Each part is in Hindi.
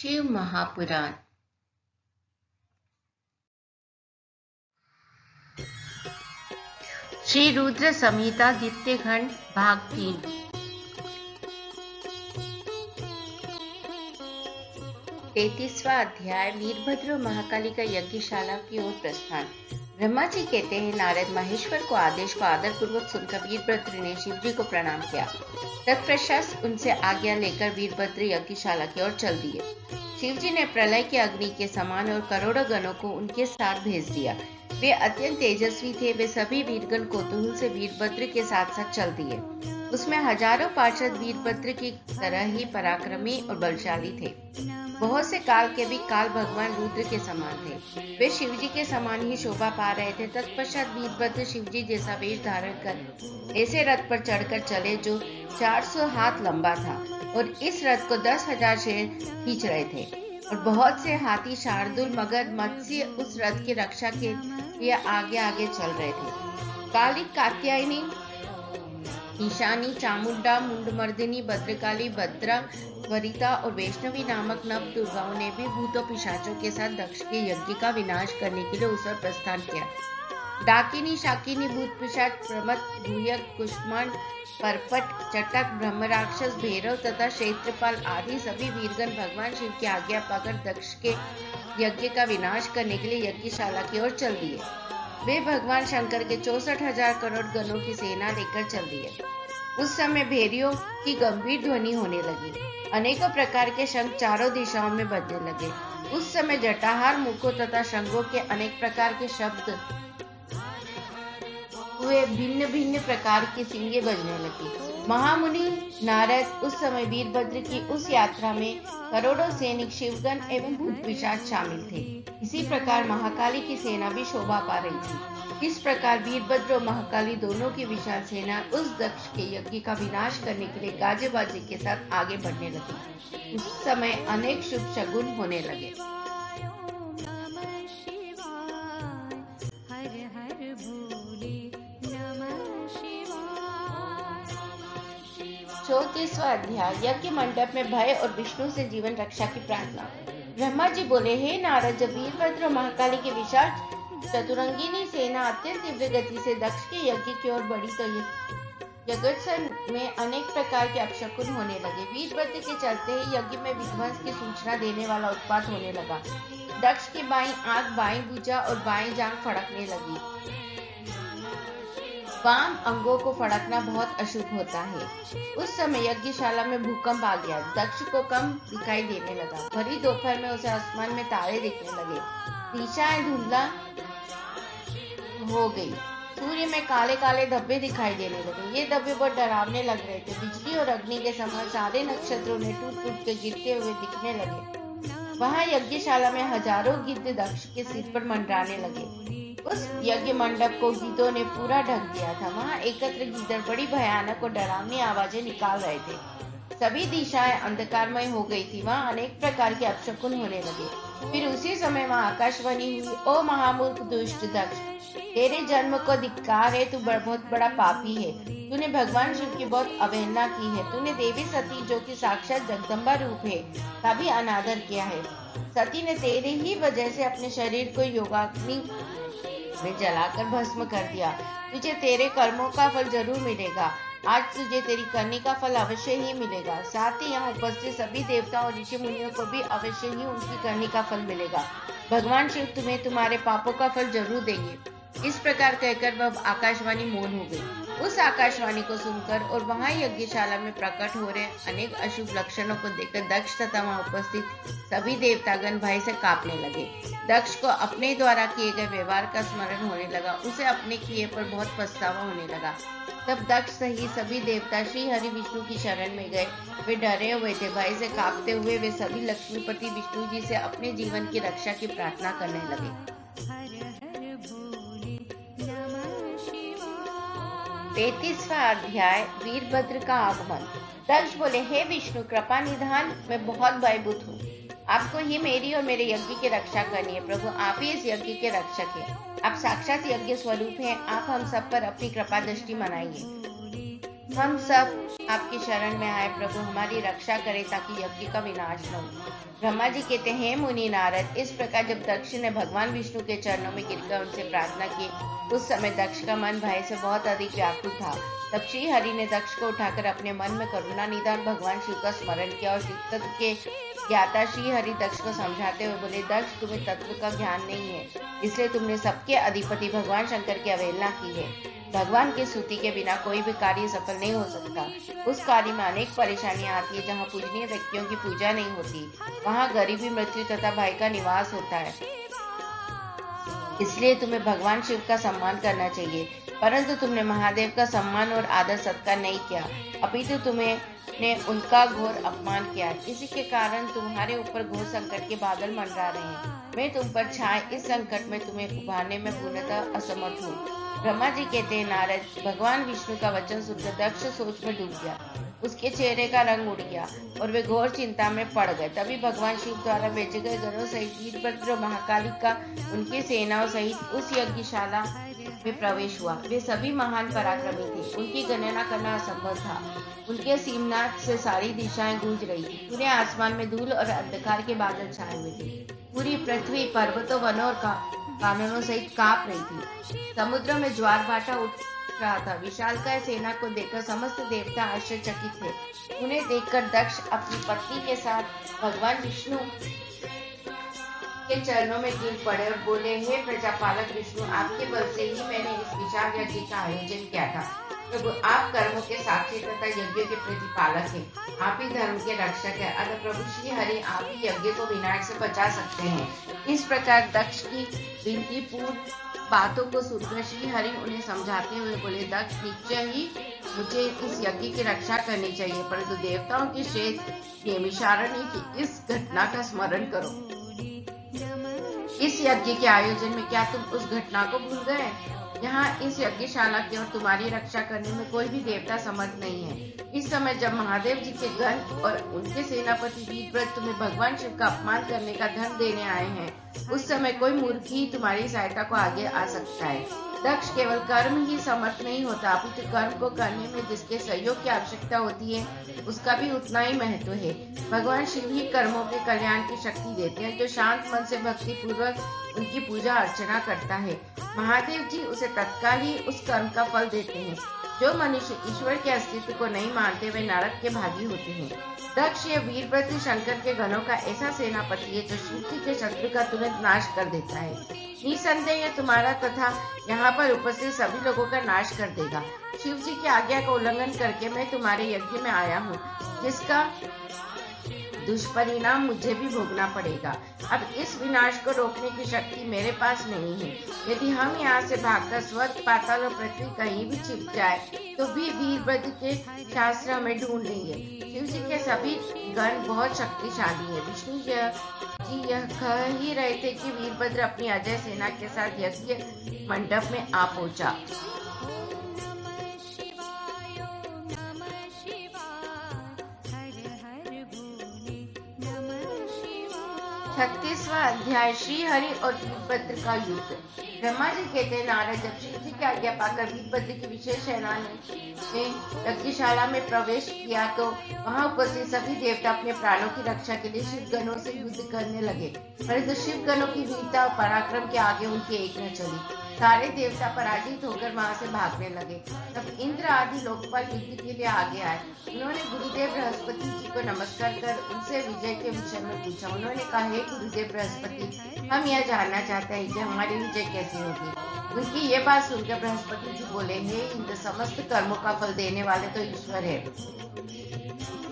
शिव महापुराण। श्री रुद्र संहिता द्वितीय खंड भाग 3। तैतीसवां अध्याय। वीरभद्र महाकाली का यज्ञशाला की ओर प्रस्थान। ब्रह्मा जी कहते हैं, नारद महेश्वर को आदेश को आदर पूर्वक सुनकर वीरभद्र ने शिव जी को प्रणाम किया। तत्पश्चात उनसे आज्ञा लेकर वीरभद्र यज्ञशाला की ओर चल दिए। शिव जी ने प्रलय की अग्नि के समान और करोड़ों गणों को उनके साथ भेज दिया। वे अत्यंत तेजस्वी थे। वे सभी वीरगण कौतूहल से वीरभद्र के साथ साथ चल दिए। उसमें हजारों पार्षद वीरभद्र की तरह ही पराक्रमी और बलशाली थे। बहुत से काल के भी काल भगवान रुद्र के समान थे। वे शिव जी के समान ही शोभा पा रहे थे। तत्पश्चात वीरभद्र शिव जी जैसा वेश धारण कर ऐसे रथ पर चढ़कर चले जो 400 हाथ लंबा था और इस रथ को 10,000 शेर खींच रहे थे और बहुत से हाथी, शार्दुल, मगध, मत्स्य उस रथ की रक्षा के लिए आगे आगे चल रहे थे। काली, कात्यायनी, ईशानी, चामुंडा, मुंडमर्दिनी, भद्रकाली, भद्रा, वरिता और वैष्णवी नामक नव दुर्गाओं ने भी भूतों पिशाचों के साथ दक्ष के यज्ञ का विनाश करने के लिए उस पर प्रस्थान किया। डाकिनी, शाकिनी, भूत पिशाच, प्रमथ, भूयक, कुष्मांड, परपट, चटक, ब्रह्मराक्षस, भैरव तथा क्षेत्रपाल आदि सभी वीरगण भगवान शिव की आज्ञा पाकर दक्ष के यज्ञ का विनाश करने के लिए यज्ञशाला की ओर चल दिए। वे भगवान शंकर के 64,000 करोड़ गणों की सेना लेकर चल दिए। उस समय भेरियों की गंभीर ध्वनि होने लगी। अनेकों प्रकार के शंख चारों दिशाओं में बजने लगे। उस समय जटाहार, मुखों तथा शंखों के अनेक प्रकार के शब्द हुए। भिन्न भिन्न प्रकार की सींगे बजने लगी। महामुनि नारद उस समय वीरभद्र की उस यात्रा में करोड़ों सैनिक, शिवगण एवं भूत पिशाच शामिल थे। इसी प्रकार महाकाली की सेना भी शोभा पा रही थी। इस प्रकार वीरभद्र और महाकाली दोनों की विशाल सेना उस दक्ष के यज्ञ का विनाश करने के लिए गाजे बाजे के साथ आगे बढ़ने लगी। उस समय अनेक शुभ शगुन होने लगे। 34वां अध्याय। यज्ञ मंडप में भय और विष्णु से जीवन रक्षा की प्रार्थना। ब्रह्मा जी बोले, हे नारद, जब वीरभद्र और महाकाली की विशाल चतुरंगिनी सेना अत्यंत तीव्र गति से दक्ष के यज्ञ की ओर बढ़ी तो जगत में अनेक प्रकार के अपशकुन होने लगे। वीरभद्र के चलते ही यज्ञ में विध्वंस की सूचना देने वाला उत्पात होने लगा। दक्ष की बाईं आंख, बाईं भुजा और बाईं जांघ फड़कने लगी। वाम अंगों को फड़कना बहुत अशुभ होता है। उस समय यज्ञशाला में भूकंप आ गया। दक्ष को कम दिखाई देने लगा। भरी दोपहर में उसे आसमान में तारे दिखने लगे। दिशाएं धुंधला हो गई। सूर्य में काले काले धब्बे दिखाई देने लगे। ये धब्बे बहुत डरावने लग रहे थे। बिजली और अग्नि के समान सारे नक्षत्रों ने टूट टूट के गिरते हुए दिखने लगे। वहां यज्ञशाला में हजारों गिद्ध दक्ष के सिर पर मंडराने लगे। उस यज्ञ मंडप को गिद्धों ने पूरा ढक दिया था। वहां एकत्र गिद्ध बड़ी भयानक और डरावनी आवाजें निकाल रहे थे। सभी दिशाएं अंधकारमय हो गई थी। वहां अनेक प्रकार के अपशकुन होने लगे। फिर उसी समय वहां आकाशवाणी हुई, ओ महामूर्ख दुष्ट दक्ष, तेरे जन्म को धिक्कार है। तू बहुत बड़ा पापी है। तूने भगवान शिव की बहुत अवहेलना की है। तूने देवी सती, जो कि साक्षात जगदम्बा रूप है, का भी अनादर किया है। सती ने तेरे ही वजह से अपने शरीर को योगाग्नि में जलाकर भस्म कर दिया। तुझे तेरे कर्मों का फल जरूर मिलेगा। आज तुझे तेरी करनी का फल अवश्य ही मिलेगा। साथ ही यहाँ उपस्थित सभी देवताओं और ऋषि मुनियों को भी अवश्य ही उनकी करनी का फल मिलेगा। भगवान शिव तुम्हें तुम्हारे पापों का फल जरूर देंगे। इस प्रकार कहकर वह आकाशवाणी मौन हो गई। उस आकाशवाणी को सुनकर और वहां यज्ञशाला में प्रकट हो रहे अनेक अशुभ लक्षणों को देखकर दक्ष तथा वहां उपस्थित सभी देवतागण भय से कांपने लगे। दक्ष को अपने द्वारा किए गए व्यवहार का स्मरण होने लगा। उसे अपने किए पर बहुत पछतावा होने लगा। तब दक्ष सहित सभी देवता श्री हरि विष्णु की शरण में गए। वे डरे हुए थे। भय से कांपते हुए वे सभी लक्ष्मीपति विष्णु जी से अपने जीवन की रक्षा की प्रार्थना करने लगे। 33वां अध्याय। वीरभद्र का आगमन। दक्ष बोले, हे विष्णु, कृपा निधान, मैं बहुत भयभीत हूँ। आपको ही मेरी और मेरे यज्ञ की रक्षा करनी है। प्रभु, आप ही इस यज्ञ के रक्षक हैं। आप साक्षात यज्ञ स्वरूप हैं। आप हम सब पर अपनी कृपा दृष्टि मनाइए। हम सब आपकी शरण में आए, प्रभु हमारी रक्षा करें ताकि यज्ञ का विनाश न हो। ब्रह्मा जी कहते हैं, हे मुनि नारद, इस प्रकार जब दक्ष ने भगवान विष्णु के चरणों में गिरकर उनसे प्रार्थना की, उस समय दक्ष का मन भय से बहुत अधिक व्याकुल था। तब श्री हरि ने दक्ष को उठाकर अपने मन में करुणा निधान भगवान शिव का स्मरण किया और शिव तत्व के ज्ञाता श्री हरि दक्ष को समझाते हुए बोले, दक्ष तुम्हें तत्व का ज्ञान नहीं है, इसलिए तुमने सबके अधिपति भगवान शंकर की अवहेलना की है। भगवान की स्तुति के बिना कोई भी कार्य सफल नहीं हो सकता। उस कार्य में अनेक परेशानियां आती है। जहाँ पूजनीय व्यक्तियों की पूजा नहीं होती, वहाँ गरीबी, मृत्यु तथा भय का निवास होता है। इसलिए तुम्हें भगवान शिव का सम्मान करना चाहिए, परंतु तुमने महादेव का सम्मान और आदर सत्कार नहीं किया, अपितु तुमने उनका घोर अपमान किया। इसी के कारण तुम्हारे ऊपर घोर संकट के बादल मंडरा रहे हैं। मैं तुम पर छाए इस संकट में तुम्हें उभारने में पूर्णतः असमर्थ हूँ। ब्रह्मा जी कहते हैं, नारद, भगवान विष्णु का वचन सुनकर दक्ष सोच में डूब गया। उसके चेहरे का रंग उड़ गया और वे घोर चिंता में पड़ गए। तभी भगवान शिव द्वारा भेजे गए गणों सहित वीरभद्र, महाकालिका उनकी सेनाओं सहित उस यज्ञशाला में प्रवेश हुआ। वे सभी महान पराक्रमी थे, उनकी गणना करना असंभव था। उनके सिंहनाद से सारी दिशाएं गूंज रही थी। पूरे आसमान में धूल और अंधकार के बादल छाए हुए थे। पूरी पृथ्वी पर्वतों, वनों और कानूनों सहित कांप रही थी। समुद्र में ज्वार भाटा उठ रहा था। विशालकाय सेना को देखकर समस्त देवता आश्चर्यचकित थे। उन्हें देखकर दक्ष अपनी पत्नी के साथ भगवान विष्णु के चरणों में गिर पड़े और बोले, हे प्रजापालक विष्णु, आपके बल से ही मैंने इस विशाल यज्ञ का आयोजन किया था। प्रभु, आप कर्मों के साक्षी तथा यज्ञ के प्रतिपालक हैं। आप ही धर्म के रक्षक हैं। अतः प्रभु श्री हरि आप ही यज्ञ को विनाश से बचा सकते हैं। इस प्रकार दक्ष की विनती पूर्ण बातों को सुनकर श्री हरि उन्हें समझाते हुए बोले, दक्ष, निश्चय ही मुझे इस यज्ञ की रक्षा करनी चाहिए, परंतु देवताओं की श्रेष्ठ नेमिषारणी की इस घटना का स्मरण करो। इस यज्ञ के आयोजन में क्या तुम उस घटना को भूल गए? यहाँ इस यज्ञशाला की और तुम्हारी रक्षा करने में कोई भी देवता समर्थ नहीं है। इस समय जब महादेव जी के गण और उनके सेनापति वीरभद्र तुम्हें भगवान शिव का अपमान करने का धन देने आए हैं, उस समय कोई मूर्ख ही तुम्हारी सहायता को आगे आ सकता है। दक्ष केवल कर्म ही समर्थ नहीं होता, अपितु कर्म को करने में जिसके सहयोग की आवश्यकता होती है उसका भी उतना ही महत्व है। भगवान शिव ही कर्मों के कल्याण की शक्ति देते हैं। जो शांत मन से भक्ति पूर्वक उनकी पूजा अर्चना करता है, महादेव जी उसे तत्काल ही उस कर्म का फल देते हैं। जो मनुष्य ईश्वर के अस्तित्व को नहीं मानते वे नरक के भागी होते हैं। दक्ष ये वीरभद्र शंकर के गणों का ऐसा सेनापति है जो शिव जी के शत्रु का तुरंत नाश कर देता है। निसंदेह तुम्हारा तथा यहाँ पर उपस्थित सभी लोगों का नाश कर देगा। शिव जी की आज्ञा का उल्लंघन करके मैं तुम्हारे यज्ञ में आया हूँ, जिसका दुष्परिणाम मुझे भी भोगना पड़ेगा। अब इस विनाश को रोकने की शक्ति मेरे पास नहीं है। यदि हम यहाँ से भागकर स्वर्ग, पाताल और पृथ्वी कहीं भी छिप जाए तो भी वीरभद्र के शास्त्र हमें ढूंढ लेंगे। शिव जी के सभी गण बहुत शक्तिशाली है। विष्णु जी यह कह ही रहे थे कि वीरभद्र अपनी अजय सेना के साथ यज्ञ मंडप में आ पहुंचा। 36वां अध्याय श्री हरि और वीरभद्र का युद्ध। ब्रह्मा जी कहते हैं, नारद, जब शिव जी की आज्ञा पाकर वीरभद्र की विशेष सेना ने यज्ञशाला में प्रवेश किया तो वहां उपस्थित सभी देवता अपने प्राणों की रक्षा के लिए शिव गणों से युद्ध करने लगे, परंतु शिव गणों की वीरता और पराक्रम के आगे उनकी एक न चली। सारे देवता पराजित होकर वहां से भागने लगे। तब इंद्र आदि लोकपाल युद्ध के लिए आगे आए। उन्होंने गुरुदेव बृहस्पति जी को नमस्कार कर उनसे विजय के विषय में पूछा। उन्होंने कहा, हे गुरुदेव बृहस्पति, हम यह जानना चाहते हैं कि हमारी विजय कैसे होगी। उनकी ये बात सुनकर बृहस्पति जी बोले, हे इंद्र, समस्त कर्मों का फल देने वाले तो ईश्वर है।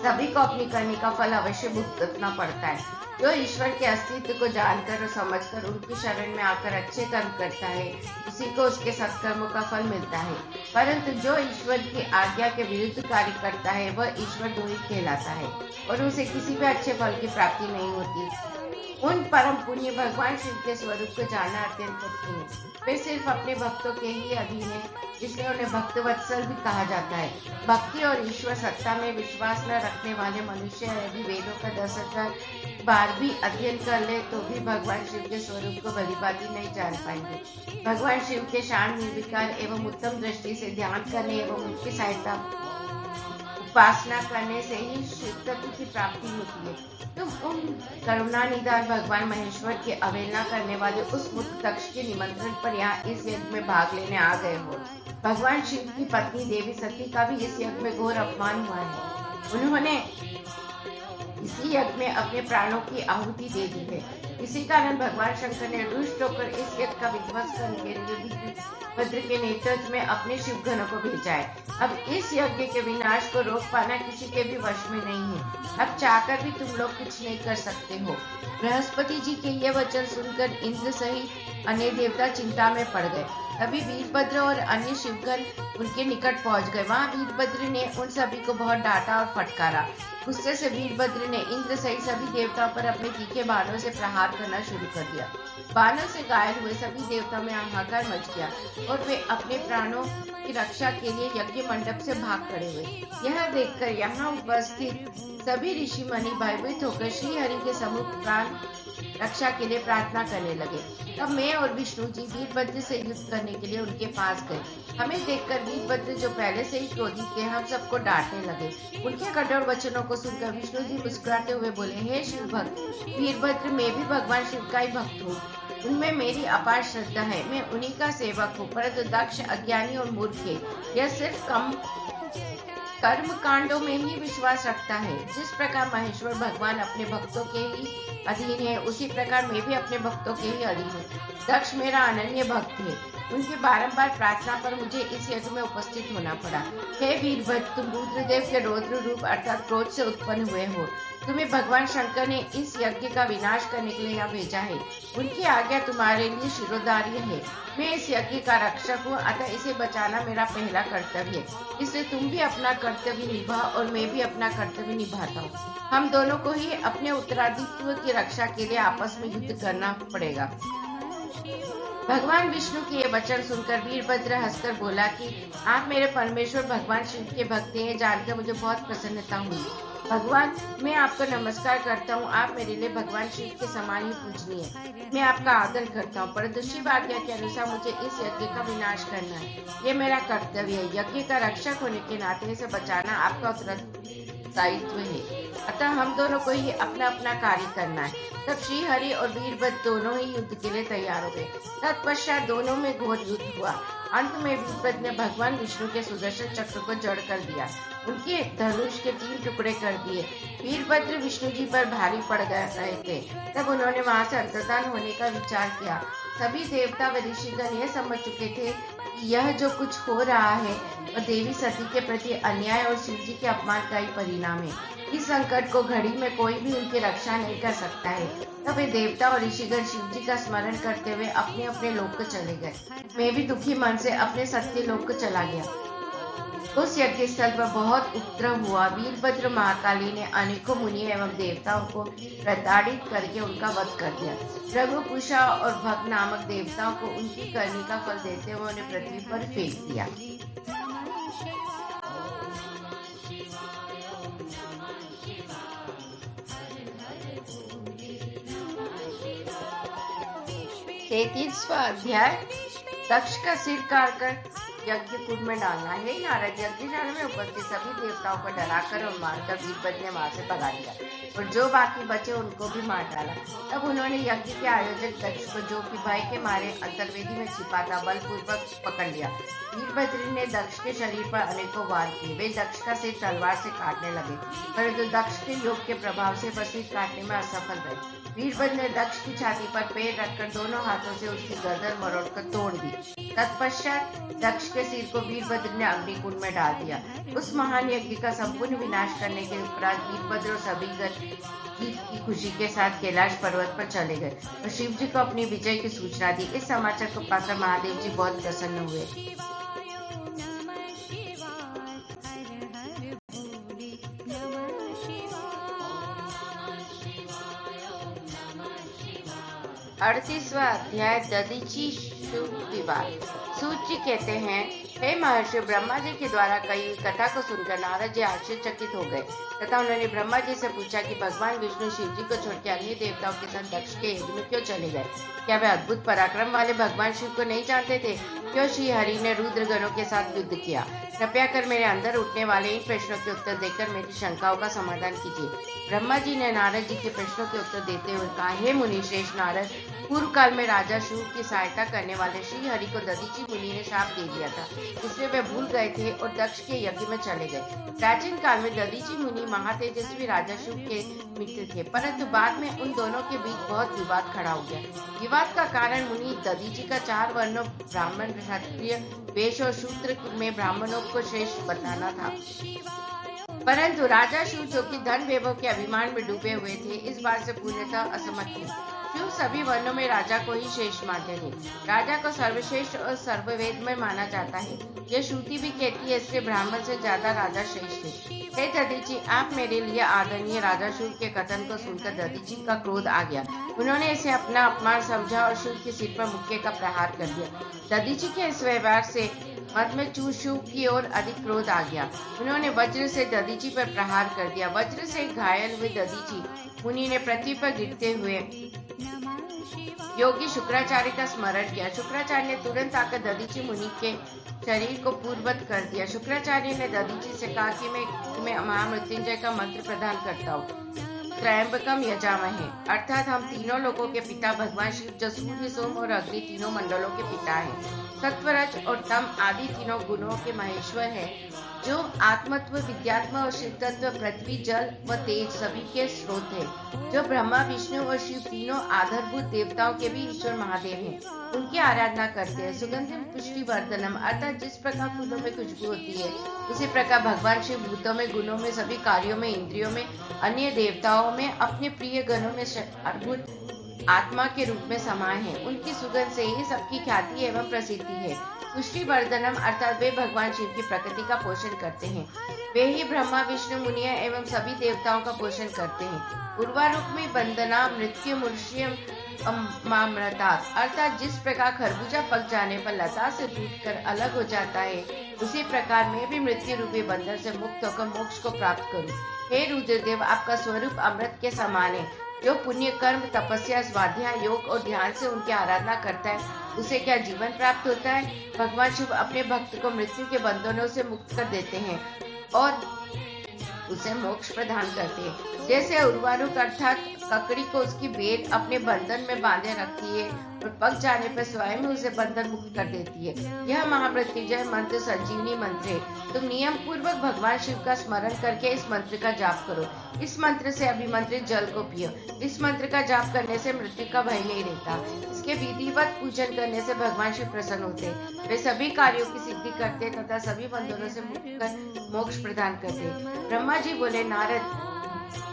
सभी को अपनी करनी का फल अवश्य भुगतना पड़ता है। जो ईश्वर के अस्तित्व को जानकर और समझकर उनकी शरण में आकर अच्छे कर्म करता है, उसी को उसके सत्कर्मों का फल मिलता है। परंतु जो ईश्वर की आज्ञा के विरुद्ध कार्य करता है वह ईश्वर द्रोही कहलाता है और उसे किसी भी अच्छे फल की प्राप्ति नहीं होती। उन परम पुण्य भगवान शिव के स्वरूप को जानना अत्यंत कठिन है। वे सिर्फ अपने भक्तों के ही अधीन है, इसलिए उन्हें भक्त वत्सल भी कहा जाता है। भक्ति और ईश्वर सत्ता में विश्वास न रखने वाले मनुष्य यदि वेदों का 10,000 बार भी अध्ययन कर ले तो भी भगवान शिव के स्वरूप को भलीभांति नहीं जान पाएंगे। भगवान शिव के शांत निर्विकार एवं उत्तम दृष्टि से ध्यान करने एवं उनकी सहायता उपासना करने से ही शिव तत्व की प्राप्ति होती है। तुम उन करुणा निधान भगवान महेश्वर की अवहेलना करने वाले उस मूर्ख दक्ष के निमंत्रण पर यहाँ इस यज्ञ में भाग लेने आ गए हो। भगवान शिव की पत्नी देवी सती का भी इस यज्ञ में घोर अपमान हुआ है। उन्होंने इसी यज्ञ में अपने प्राणों की आहुति दे दी है। इसी कारण भगवान शंकर ने रुष्ट होकर इस यज्ञ का विध्वंस करने के लिए वीरभद्र के नेतृत्व में अपने शिवगणों को भेजा है। अब इस यज्ञ के विनाश को रोक पाना किसी के भी वश में नहीं है। अब चाहकर भी तुम लोग कुछ नहीं कर सकते हो। बृहस्पति जी के ये वचन सुनकर इंद्र सहित अन्य देवता चिंता में पड़ गए। तभी वीरभद्र और अन्य शिवगण उनके निकट पहुंच गए। वहां वीरभद्र ने उन सभी को बहुत डांटा और फटकारा। गुस्से से वीरभद्र ने इंद्र सहित सभी देवताओं पर अपने तीखे बाणों से प्रहार करना शुरू कर दिया। बाणों से घायल हुए सभी देवताओं में हाहाकार मच गया और वे अपने प्राणों की रक्षा के लिए यज्ञ मंडप से भाग खड़े हुए। यह देखकर यहाँ उपस्थित सभी ऋषि मुनि भयभीत होकर श्री हरि के सम्मुख प्राण रक्षा के लिए प्रार्थना करने लगे। तब मैं और विष्णु जी वीरभद्र से युद्ध करने के लिए उनके पास गए। हमें देखकर वीरभद्र जो पहले से ही क्रोधित थे हम सबको डांटने लगे। उनके कठोर वचनों को सुनकर विष्णु जी मुस्कुराते हुए बोले, हे शिव भक्त वीरभद्र, मैं भी भगवान शिव का ही भक्त हूँ। उनमें मेरी अपार श्रद्धा है, मैं उन्हीं का सेवक हूँ। परंतु दक्ष अज्ञानी और मूर्ख है, यह सिर्फ कर्म कांडों में ही विश्वास रखता है। जिस प्रकार महेश्वर भगवान अपने भक्तों के ही अधीन है, उसी प्रकार मैं भी अपने भक्तों के ही अधीन हूँ। दक्ष मेरा अनन्य भक्त है। उनकी बारंबार प्रार्थना पर मुझे इस यज्ञ में उपस्थित होना पड़ा। हे वीरभद्र, तुम रुद्रदेव के रौद्र रूप अर्थात क्रोध से उत्पन्न हुए हो। तुम्हें भगवान शंकर ने इस यज्ञ का विनाश करने के लिए यहाँ भेजा है। उनकी आज्ञा तुम्हारे लिए शिरोधार्य है। मैं इस यज्ञ का रक्षक हूँ, अतः इसे बचाना मेरा पहला कर्तव्य है। इसलिए तुम भी अपना कर्तव्य निभा और मैं भी अपना कर्तव्य निभाता हूँ। हम दोनों को ही अपने उत्तराधित्व की रक्षा के लिए आपस में युद्ध करना पड़ेगा। भगवान विष्णु के ये वचन सुनकर वीरभद्र हंसकर बोला कि आप मेरे परमेश्वर भगवान शिव के भक्त हैं, जानकर मुझे बहुत प्रसन्नता हुई। भगवान, मैं आपको नमस्कार करता हूँ। आप मेरे लिए भगवान शिव के समान ही पूजनीय है। मैं आपका आदर करता हूँ, परंतु शिव आज्ञा के अनुसार मुझे इस यज्ञ का विनाश करना है। ये मेरा कर्तव्य है। यज्ञ का रक्षक होने के नाते इसे बचाना आपका उत्तरदायित्व है। अतः हम दोनों को ही अपना अपना कार्य करना है। तब श्री हरि और वीरभद्र दोनों ही युद्ध के लिए तैयार हो गए। तत्पश्चात दोनों में घोर युद्ध हुआ। अंत में वीरभद्र ने भगवान विष्णु के सुदर्शन चक्र को जड़ कर दिया, उनके धनुष के 3 टुकड़े कर दिए। वीरभद्र विष्णु जी पर भारी पड़ रहे थे। तब उन्होंने वहां से अंतर्धान होने का विचार किया। सभी देवता व ऋषिगण यह समझ चुके थे कि यह जो कुछ हो रहा है वह देवी सती के प्रति अन्याय और शिव जी के अपमान का ही परिणाम है। इस संकट को घड़ी में कोई भी उनकी रक्षा नहीं कर सकता है। तब वे देवता और ऋषिगण शिव जी का स्मरण करते हुए अपने अपने लोक को चले गए। मैं भी दुखी मन से अपने सत्य लोक को चला गया। उस यज्ञ स्थल पर बहुत उपद्रव हुआ। वीरभद्र महाकाली ने अनेकों मुनि एवं देवताओं को प्रताड़ित करके उनका वध कर दिया। रघुकुशा और भग नामक देवताओं को उनकी करनी का फल देते हुए उन्हें पृथ्वी पर फेंक दिया। तैंतीसवां अध्याय, दक्ष का सिर काटकर यज्ञ कुंड में डालना। हे नारद, यज्ञशाला में उपस्थित सभी देवताओं को डराकर और मारकर वीरभद्र ने वहां से भगा दिया और जो बाकी बचे उनको भी मार डाला। तब उन्होंने यज्ञ के आयोजक दक्ष को, जो कि भय के मारे अंतर्वेदी में छिपा था, बलपूर्वक पकड़ लिया। वीरभद्र ने दक्ष के शरीर पर अनेकों वार किए। वे दक्ष का सिर तलवार से काटने लगे, परंतु दक्ष के योग के प्रभाव से वह सिर काटने में असफल रहे। वीरभद्र ने दक्ष की छाती पर पैर रखकर दोनों हाथों से उसकी गर्दन मरोड़कर तोड़ दी। तत्पश्चात दक्ष के सिर को वीरभद्र ने अग्निकुंड में डाल दिया। उस महान यज्ञ का संपूर्ण विनाश करने के उपरांत वीरभद्र और सभी जीत की खुशी के साथ कैलाश पर्वत पर चले गए और शिव जी को अपनी विजय की सूचना दी। इस समाचार को पाकर महादेव जी बहुत प्रसन्न हुए। 38वां अध्याय दधीची शुभ विवाद। सूत जी कहते हैं, हे महर्षि, ब्रह्मा जी के द्वारा कही हुई कथा को सुनकर नारद जी आश्चर्यचकित हो गए तथा उन्होंने ब्रह्मा जी से पूछा कि भगवान विष्णु शिव जी को छोड़कर अन्य देवताओं के साथ दक्ष के यज्ञ में क्यों चले गए? क्या वे अद्भुत पराक्रम वाले भगवान शिव को नहीं जानते थे? क्यों श्री हरि ने रुद्र गणों के साथ युद्ध किया? कृपया कर मेरे अंदर उठने वाले इन प्रश्नों के उत्तर देकर मेरी शंकाओं का समाधान कीजिए। ब्रह्मा जी ने नारद जी के प्रश्नों के उत्तर देते हुए कहा, हे मुनि श्रेष्ठ नारद, पूर्व काल में राजा शिव की सहायता करने वाले श्री हरि को दधीची मुनि ने शाप दे दिया था, इसलिए वे भूल गए थे और दक्ष के यज्ञ में चले गए। प्राचीन काल में दधीची मुनि महातेजस्वी राजा शिव के मित्र थे, परंतु बाद में उन दोनों के बीच बहुत विवाद खड़ा हो गया। विवाद का कारण मुनि दधीची का 4 वर्णों ब्राह्मण, क्षत्रिय, वैश्य और शूद्र में ब्राह्मणों को श्रेष्ठ बताना था, परंतु राजा शिव, जो कि धन वैभव के अभिमान में डूबे हुए थे, इस बात से पूर्णतः असहमत थे। शिव सभी वर्णों में राजा को ही श्रेष्ठ मानते थे। राजा को सर्वश्रेष्ठ और सर्ववेद में माना जाता है। यह श्रुति भी कहती है, इसलिए ब्राह्मण से ज्यादा राजा श्रेष्ठ थे। हे दधीची, आप मेरे लिए आदरणीय राजा शिव के कथन को सुनकर दधीची का क्रोध आ गया। उन्होंने इसे अपना अपमान समझा और शिव के सिर पर मुक्के का प्रहार कर दिया। दधीची के इस व्यवहार से मद में चूर शिव की ओर अधिक क्रोध आ गया। उन्होंने वज्र से दधीची पर प्रहार कर दिया। वज्र से घायल हुए दधीची मुनि ने पृथ्वी पर गिरते हुए योगी शुक्राचार्य का स्मरण किया। शुक्राचार्य ने तुरंत आकर दधीची मुनि के शरीर को पूर्ववत कर दिया। शुक्राचार्य ने दधीची से कहा कि मैं तुम्हें महामृत्युंजय का मंत्र प्रदान करता हूँ। त्रयंबकम यजामहे, अर्थात हम तीनों लोगों के पिता भगवान शिव, जो सूर्य, सोम और अग्नि तीनों मंडलों के पिता हैं, सत्वरज और तम आदि तीनों गुणों के महेश्वर हैं, जो आत्मत्व, विद्यात्म और शिवतत्व, पृथ्वी, जल व तेज सभी के स्रोत हैं, जो ब्रह्मा, विष्णु और शिव तीनों आधारभूत देवताओं के भी ईश्वर महादेव हैं, उनकी आराधना करते हैं। सुगंधिम पुष्टि वर्धनम, अर्थात जिस प्रकार फूलों में खुशबू होती है, उसी प्रकार भगवान शिव भूतों में, गुणों में, सभी कार्यों में, इंद्रियों में, अन्य देवताओं में, अपने प्रिय गणों में अद्भुत आत्मा के रूप में समाये हैं। उनकी सुगंध से ही सबकी ख्याति एवं प्रसिद्धि है। पुष्टि वर्धनम, अर्थात वे भगवान शिव की प्रकृति का पोषण करते हैं। वे ही ब्रह्मा, विष्णु, मुनिया एवं सभी देवताओं का पोषण करते हैं। उर्वारुक में बंदना, मृत्यु, मूर्छियम, मामृतात्, अर्थात जिस प्रकार खरबूजा पक जाने पर लता से टूटकर अलग हो जाता है, उसी प्रकार मैं भी मृत्यु रूपी बंधन से मुक्त होकर मोक्ष को प्राप्त करूं। हे रुद्रदेव, आपका स्वरूप अमृत के समान है। जो पुण्य कर्म, तपस्या, स्वाध्याय, योग और ध्यान से उनकी आराधना करता है, उसे क्या जीवन प्राप्त होता है? भगवान शिव अपने भक्त को मृत्यु के बंधनों से मुक्त कर देते हैं और उसे मोक्ष प्रदान करते हैं। जैसे उर्वारुक अर्थात ककड़ी को उसकी बेल अपने बंधन में बांधे रखती है और पक जाने पर स्वयं उसे बंधन मुक्त कर देती है। यह महामृत्युंजय मंत्र संजीवनी मंत्र है। तुम नियम पूर्वक भगवान शिव का स्मरण करके इस मंत्र का जाप करो। इस मंत्र से अभिमंत्रित जल को पियो। इस मंत्र का जाप करने से मृत्यु का भय नहीं रहता। इसके विधिवत पूजन करने से भगवान शिव प्रसन्न होते। वे सभी कार्यों की सिद्धि करते तथा सभी बंधनों से मुक्त कर मोक्ष प्रदान करते। ब्रह्मा जी बोले, नारद,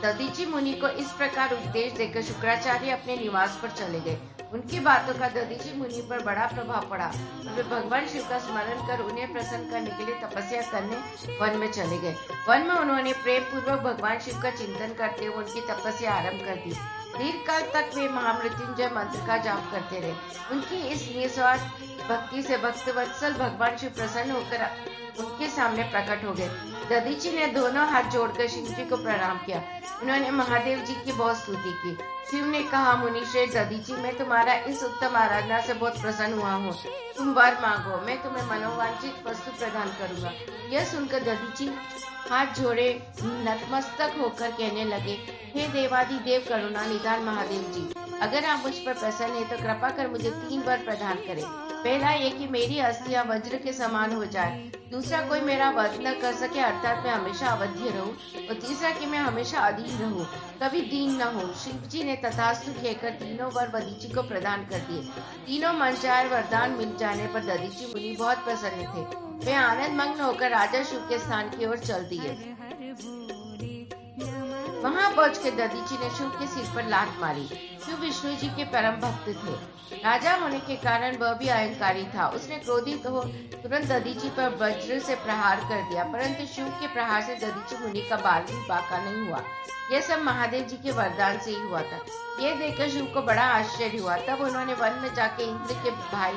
दधीची मुनि को इस प्रकार उपदेश देकर शुक्राचार्य अपने निवास पर चले गए। उनकी बातों का दधीची मुनि पर बड़ा प्रभाव पड़ा। वे भगवान शिव का स्मरण कर उन्हें प्रसन्न करने के लिए तपस्या करने वन में चले गए। वन में उन्होंने प्रेम पूर्वक भगवान शिव का चिंतन करते हुए उनकी तपस्या आरंभ कर दी। दीर्घ काल तक वे महामृत्युंजय मंत्र का जाप करते रहे। उनकी इस निस्वार्थ भक्ति से भक्त वत्सल भगवान शिव प्रसन्न होकर उनके सामने प्रकट हो गए। दधीची ने दोनों हाथ जोड़कर शिव जी को प्रणाम किया। उन्होंने महादेव जी की बहुत स्तुति की। शिव ने कहा, मुनिश्रेष्ठ दधीची, मैं तुम्हारा इस उत्तम आराधना से बहुत प्रसन्न हुआ हूँ। तुम वर मांगो, मैं तुम्हें मनोवांछित वस्तु प्रदान करूंगा। यह सुनकर दधीची हाथ जोड़े नतमस्तक होकर कहने लगे, हे देवादिदेव करुणा निधान महादेव जी, अगर आप मुझ पर प्रसन्न हैं तो कृपा कर मुझे 3 वर प्रदान करें। पहला ये कि मेरी अस्थियां वज्र के समान हो जाए। दूसरा, कोई मेरा वध न कर सके, अर्थात मैं हमेशा अवध्य रहूं। और तीसरा कि मैं हमेशा अधीन रहूं, कभी दीन न हो। शिव जी ने तथास्तु कहकर तीनों वर दधीची को प्रदान कर दिए। तीनों मनचाहे वरदान मिल जाने पर दधीची मुनि बहुत प्रसन्न थे। वे आनंद मग्न होकर राजा शिव के स्थान की ओर चल दिए। वहां पहुंच के दधीची ने शिव के सिर पर लात मारी। शिव विष्णु जी के परम भक्त थे। राजा होने के कारण वह भी अहंकारी था। उसने क्रोधित हो तुरंत दधीची पर वज्र से प्रहार कर दिया, परंतु शिव के प्रहार से दधीची मुनि का बाल भी बांका नहीं हुआ। यह सब महादेव जी के वरदान से ही हुआ था। यह देखकर शिव को बड़ा आश्चर्य हुआ। तब उन्होंने वन में जाके इंद्र के भाई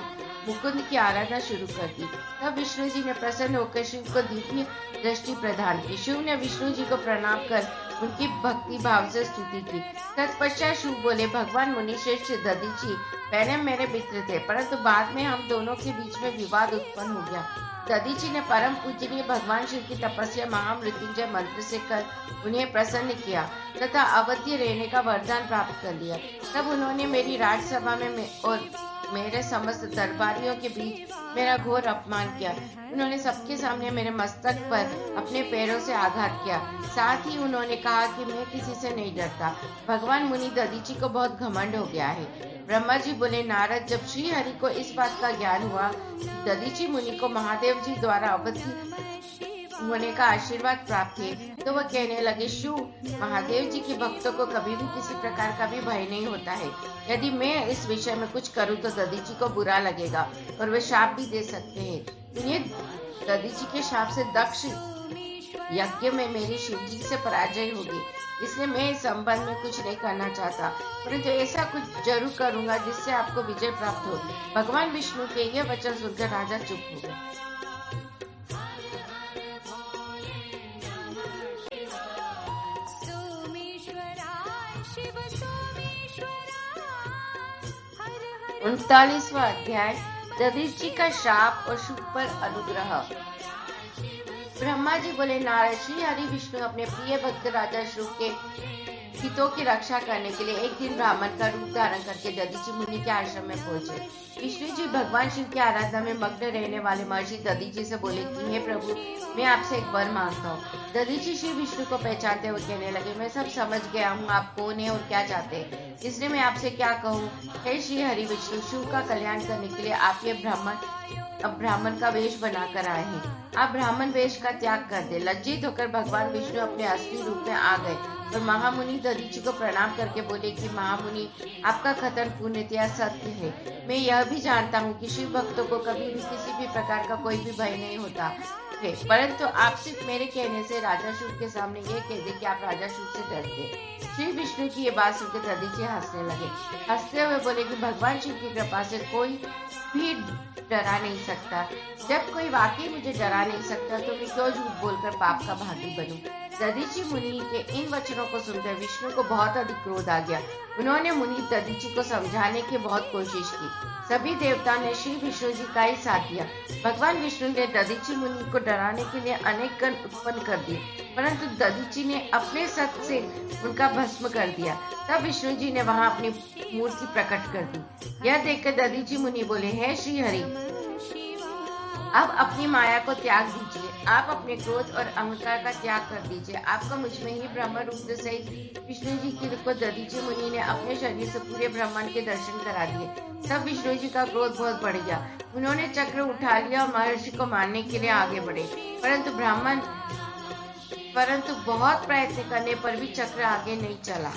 मुकुंद की आराधना शुरू कर दी। तब विष्णु जी ने प्रसन्न होकर शिव को दिव्य दृष्टि प्रदान की। शिव ने विष्णु जी को प्रणाम कर उनकी भक्ति भाव से स्तुति की। तत्पश्चात शिव बोले, भगवान मुनि श्रेष्ठ दधीची पहले मेरे मित्र थे, परंतु बाद में हम दोनों के बीच में विवाद उत्पन्न हो गया। दधीची ने परम पूजनीय भगवान शिव की तपस्या महामृत्युंजय मंत्र से कर उन्हें प्रसन्न किया तथा अवध्य रहने का वरदान प्राप्त कर लिया। तब उन्होंने मेरी राजसभा में और मेरे समस्त दरबारियों के बीच मेरा घोर अपमान किया। उन्होंने सबके सामने मेरे मस्तक पर अपने पैरों से आघात किया। साथ ही उन्होंने कहा कि मैं किसी से नहीं डरता। भगवान मुनि दधीची को बहुत घमंड हो गया है। ब्रह्मा जी बोले, नारद, जब श्री हरि को इस बात का ज्ञान हुआ दधीची मुनि को महादेव जी द्वारा अवधि होने का आशीर्वाद प्राप्त है, तो वह कहने लगे, शिव महादेव जी के भक्तों को कभी भी किसी प्रकार का भी भय नहीं होता है। यदि मैं इस विषय में कुछ करूं तो दधीची को बुरा लगेगा और वे शाप भी दे सकते हैं। इन्हें दधीची के शाप से दक्ष यज्ञ में मेरी शिव जी से पराजय होगी, इसलिए मैं इस संबंध में कुछ नहीं करना चाहता, परंतु ऐसा कुछ जरूर करूंगा जिससे आपको विजय प्राप्त हो। भगवान विष्णु के यह वचन सुनकर राजा चुप हो गए। उनतालीसवां अध्याय, दधीची का शाप और शिव पर अनुग्रह। ब्रह्मा जी बोले, नारद, श्री हरि विष्णु अपने प्रिय भक्त राजा शिव के हितों की रक्षा करने के लिए एक दिन ब्राह्मण का रूप धारण करके दधीची मुनि के आश्रम में पहुंचे। विष्णु जी भगवान शिव की आराधना में मग्न रहने वाले महर्षि दधीची से बोले कि हे प्रभु, मैं आपसे एक वर मांगता हूँ। दधीची श्री विष्णु को पहचानते हुए कहने लगे, मैं सब समझ गया हूँ, आप कौन है और क्या चाहते हैं, इसलिए मैं आपसे क्या कहूँ। हे श्री हरि विष्णु, शिव का कल्याण करने के लिए आप ये ब्राह्मण का वेश बनाकर आए हैं। आप ब्राह्मण वेश का त्याग कर दे। लज्जित होकर भगवान विष्णु अपने असली रूप में आ गए और महामुनि दधीची को प्रणाम करके बोले कि महामुनि, आपका कथन पूर्णतया सत्य है। मैं यह भी जानता हूँ कि शिव भक्तों को कभी भी किसी भी प्रकार का कोई भी भय नहीं होता है, परंतु आप सिर्फ मेरे कहने से राजा शिव के सामने ये कह दे कि आप राजा शिव से डरते। श्री विष्णु की ये बात सुनकर दधीची हंसने लगे। हंसते हुए बोले कि भगवान शिव की कृपा से कोई भी डरा नहीं सकता। जब कोई वाकई मुझे डरा नहीं सकता तो मैं क्यों झूठ बोलकर पाप का भागी बनूं। दधीची मुनि के इन वचनों को सुनकर विष्णु को बहुत अधिक क्रोध आ गया। उन्होंने मुनि दधीची को समझाने की बहुत कोशिश की। सभी देवताओं ने श्री विष्णु जी का ही साथ दिया। भगवान विष्णु ने दधीची मुनि को डराने के लिए अनेक गण उत्पन्न कर दिए, परंतु दधीची ने अपने सत से उनका भस्म कर दिया। तब विष्णु जी ने वहां अपनी मूर्ति प्रकट कर दी। यह देखकर दधीची मुनि बोले, हे श्री हरि, अब अपनी माया को त्याग दीजिए। आप अपने क्रोध और अहंकार का त्याग कर दीजिए। आपको मुझ में ही ब्रह्म रूप से विष्णु जी की को दधीची मुनि ने अपने शरीर से पूरे ब्रह्मांड के दर्शन करा दिए। तब विष्णु जी का क्रोध बहुत बढ़ गया। उन्होंने चक्र उठा लिया और महर्षि को मारने के लिए आगे बढ़े, परंतु बहुत प्रयत्न करने पर भी चक्र आगे नहीं चला।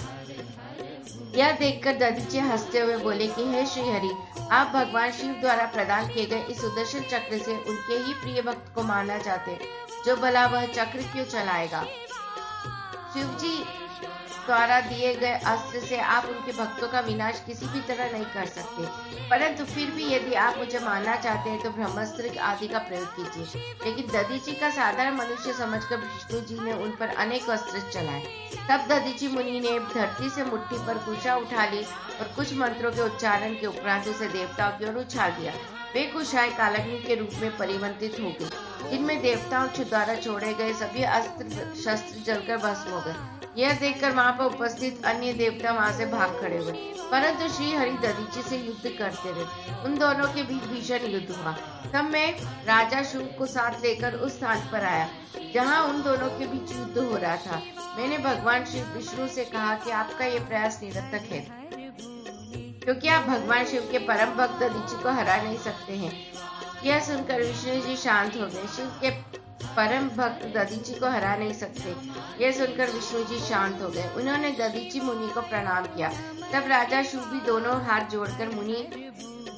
यह देखकर दधीची हंसते हुए बोले कि हे श्री हरि, आप भगवान शिव द्वारा प्रदान किए गए इस सुदर्शन चक्र से उनके ही प्रिय भक्त को मारना चाहते, जो भला वह चक्र क्यों चलाएगा। शिव जी द्वारा दिए गए अस्त्र से आप उनके भक्तों का विनाश किसी भी तरह नहीं कर सकते, परंतु फिर भी यदि आप मुझे मारना चाहते हैं तो ब्रह्मास्त्र आदि का प्रयोग कीजिए। लेकिन दधीची का साधारण मनुष्य समझकर विष्णु जी ने उन पर अनेक अस्त्र चलाए। तब दधीची मुनि ने धरती से मुट्ठी पर कुशा उठा ली और कुछ मंत्रों के उच्चारण के उपरांत उसे देवताओं की ओर उछाल दिया। वे कुशाएं कालाग्नि के रूप में परिवर्तित हो गई, जिनमें देवताओं द्वारा छोड़े गए सभी अस्त्र शस्त्र जलकर भस्म हो गए। यह देखकर वहां पर उपस्थित अन्य देवता वहां से भाग खड़े हुए, परंतु श्री हरि दधीची से युद्ध करते रहे। उन दोनों के बीच भीषण युद्ध हुआ। तब मैं राजा शिव को साथ लेकर उस स्थान पर आया जहां उन दोनों के बीच युद्ध हो रहा था। मैंने भगवान शिव विष्णु से कहा कि आपका ये प्रयास निरर्थक है, क्योंकि आप भगवान शिव के परम भक्त दधीची को हरा नहीं सकते हैं। यह सुनकर विष्णु जी शांत हो गए। शिव के परम भक्त दधीची को हरा नहीं सकते। यह सुनकर विष्णु जी शांत हो गए। उन्होंने दधीची मुनि को प्रणाम किया। तब राजा शुभ भी दोनों हाथ जोड़कर मुनि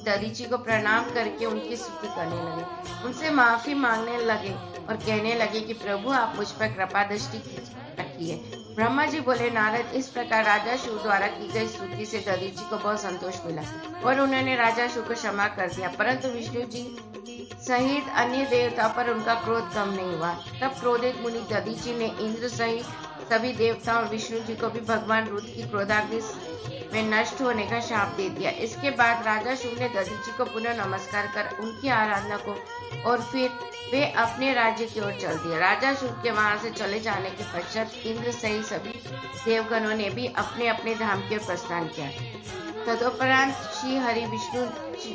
दधीची को प्रणाम करके उनकी स्तुति करने लगे, उनसे माफी मांगने लगे और कहने लगे कि प्रभु आप मुझ पर कृपा दृष्टि रखिए। ब्रह्मा जी बोले, नारद, इस प्रकार राजा शिव द्वारा की गई स्तुति से दधीची को बहुत संतोष मिला और उन्होंने राजा शिव को क्षमा कर दिया, परंतु विष्णु जी सहित अन्य देवता पर उनका क्रोध कम नहीं हुआ। तब क्रोधित मुनि दधीची ने इंद्र सहित सभी देवताओं और विष्णु जी को भी भगवान रुद्र की क्रोधाग्नि में नष्ट होने का शाप दे दिया। इसके बाद राजा शिव ने दधीची को पुनः नमस्कार कर उनकी आराधना को और फिर वे अपने राज्य की ओर चल दिए। राजा शिव के वहां से चले जाने के पश्चात इंद्र सहित सभी देवगणों ने भी अपने अपने धाम की ओर प्रस्थान किया। तदोपरांत श्री हरि विष्णु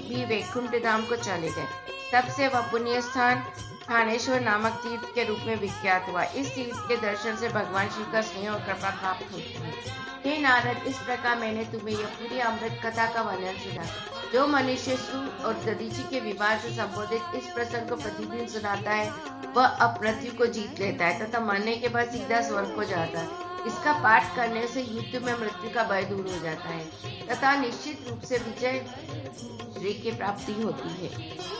भी वैकुंठ धाम को चले गए। तब से वह पुण्य स्थान थानेश्वर नामक तीर्थ के रूप में विख्यात हुआ। इस तीर्थ के दर्शन से भगवान शिव का स्नेह और कृपा प्राप्त होती है। हे नारद, इस प्रकार मैंने तुम्हें यह पूरी अमृत कथा का वर्णन सुना। जो मनुष्य शिव और दधीची के विवाह से संबोधित इस प्रसंग को प्रतिदिन सुनाता है, वह अब मृत्यु को जीत लेता है तथा मरने के बाद सीधा स्वर्ग को जाता है। इसका पाठ करने से युद्ध में मृत्यु का भय दूर हो जाता है तथा निश्चित रूप से विजय श्री की प्राप्ति होती है।